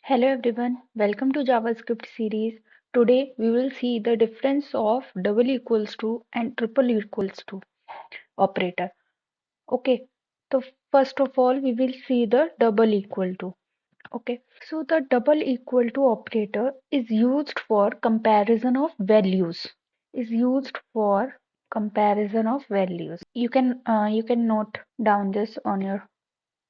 Hello everyone, welcome to JavaScript series. Today we will see the difference of double equals to and triple equals to operator. Okay, so first of all we will see the double equal to. Okay, so the double equal to operator is used for comparison of values. Is used for comparison of values. You can note down this on your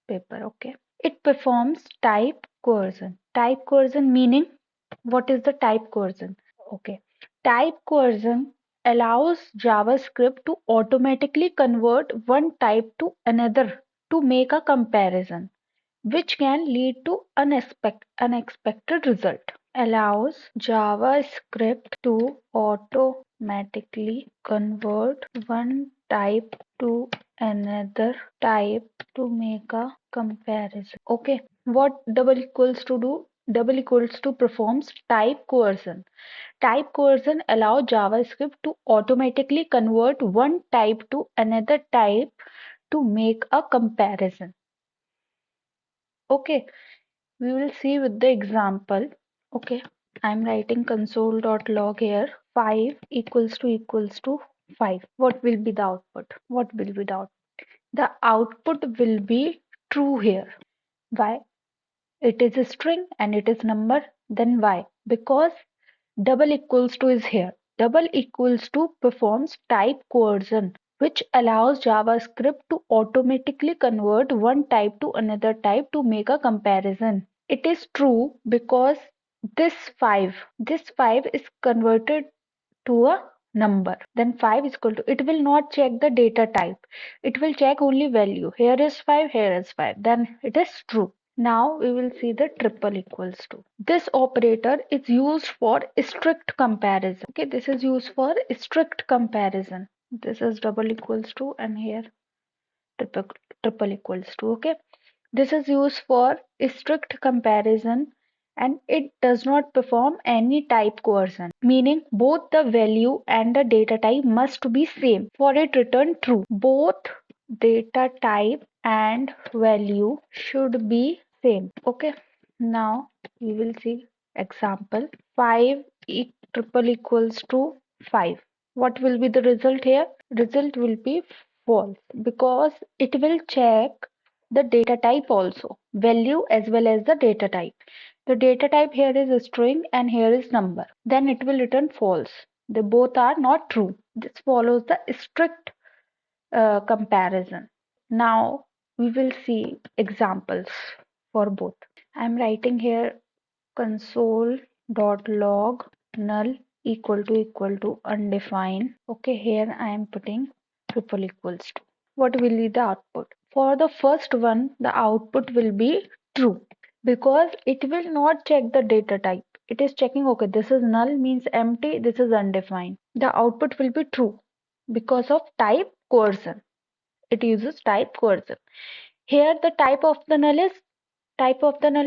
paper. Okay. It performs type coercion. Type coercion meaning what is the type coercion? Okay. Type coercion allows JavaScript to automatically convert one type to another to make a comparison, which can lead to unexpected result. Allows JavaScript to automatically convert one type to another type to make a comparison. Okay, what double equals to do? Double equals to performs type coercion. Type coercion allows JavaScript to automatically convert one type to another type to make a comparison. Okay, we will see with the example. Okay, I'm writing console.log here. 5 equals to 5. What will be the output? What will be the output? The output will be true here. Why? It is a string and it is number. Then why? Because double equals to is here. Double equals to performs type coercion, which allows JavaScript to automatically convert one type to another type to make a comparison. It is true because this 5 is converted to a number. Then 5 is equal to, it will not check the data type. It will check only value. Here is 5, here is 5. Then it is true. Now we will see the triple equals to. This operator is used for strict comparison. Okay, this is used for strict comparison. This is double equals to and here triple, triple equals to. Okay, this is used for strict comparison and it does not perform any type coercion, meaning both the value and the data type must be same for it return true. Both data type and value should be same. Okay, now we will see example. 5 triple equals to 5. What will be the result here? Result will be false because it will check the data type also, value as well as the data type. The data type here is a string and here is number. Then it will return false. They both are not true. This follows the strict comparison. Now we will see examples for both. I'm writing here console.log null equal to undefined. Okay, here I am putting triple equals to. What will be the output? For the first one, the output will be true because it will not check the data type. It is checking, okay, this is null means empty, this is undefined. The output will be true because of type coercion. It uses type coercion. Here the type of the null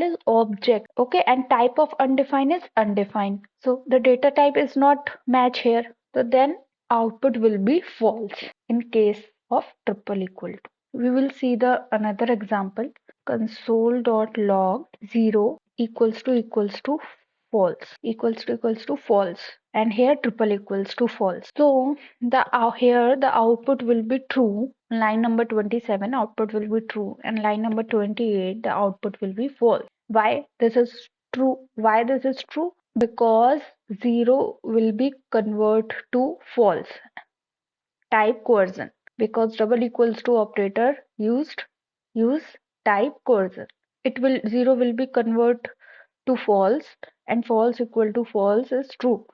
is object. Okay, and type of undefined is undefined. So the data type is not match here. So then output will be false in case of triple equal to. We will see the another example. Console.log 0 equals to false, and here triple equals to false. So here the output will be true. Line number 27 output will be true, and line number 28 the output will be false. Why this is true? Why this is true? Because 0 will be convert to false. Type coercion, because double equals to operator use type coercion. It will 0 will be convert to false, and false equal to false is true.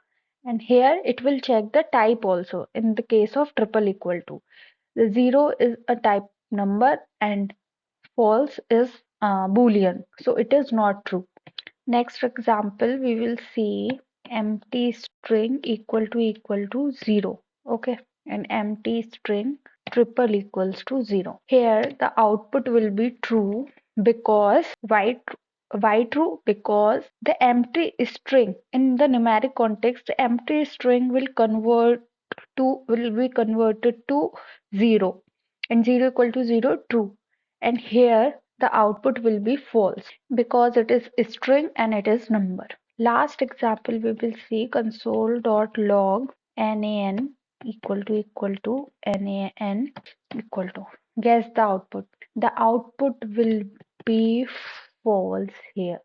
And here it will check the type also. In the case of triple equal to, the 0 is a type number and false is boolean, so it is not true. Next example we will see empty string equal to 0. Okay, an empty string triple equals to 0. Here the output will be true because why true? Because the empty string in the numeric context, the empty string will be converted to 0, and 0 equal to 0 true. And here the output will be false because it is a string and it is number. Last example we will see console.log nan equal to nan equal to. Guess the output. The output will be false here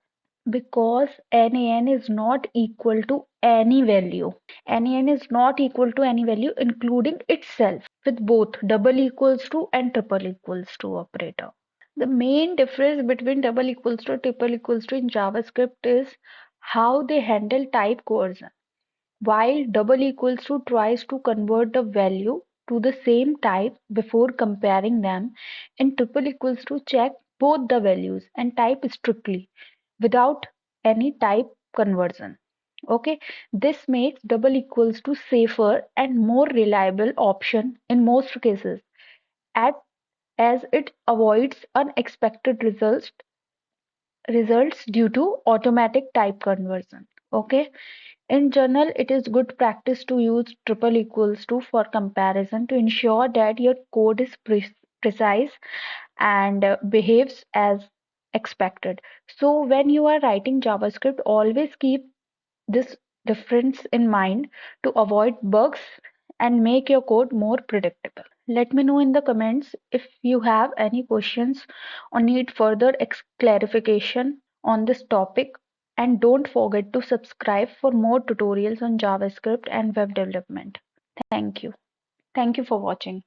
because nan is not equal to any value. Nan is not equal to any value including itself with both double equals to and triple equals to operator. The main difference between double equals to triple equals to in JavaScript is how they handle type coercion. While double equals to tries to convert the value to the same type before comparing them, and triple equals to check both the values and type strictly without any type conversion. Okay, this makes double equals to safer and more reliable option in most cases at as it avoids unexpected results due to automatic type conversion. Okay, in general, it is good practice to use triple equals to for comparison to ensure that your code is precise and behaves as expected. So when you are writing JavaScript, always keep this difference in mind to avoid bugs and make your code more predictable. Let me know in the comments if you have any questions or need further clarification on this topic. And don't forget to subscribe for more tutorials on JavaScript and web development. Thank you. Thank you for watching.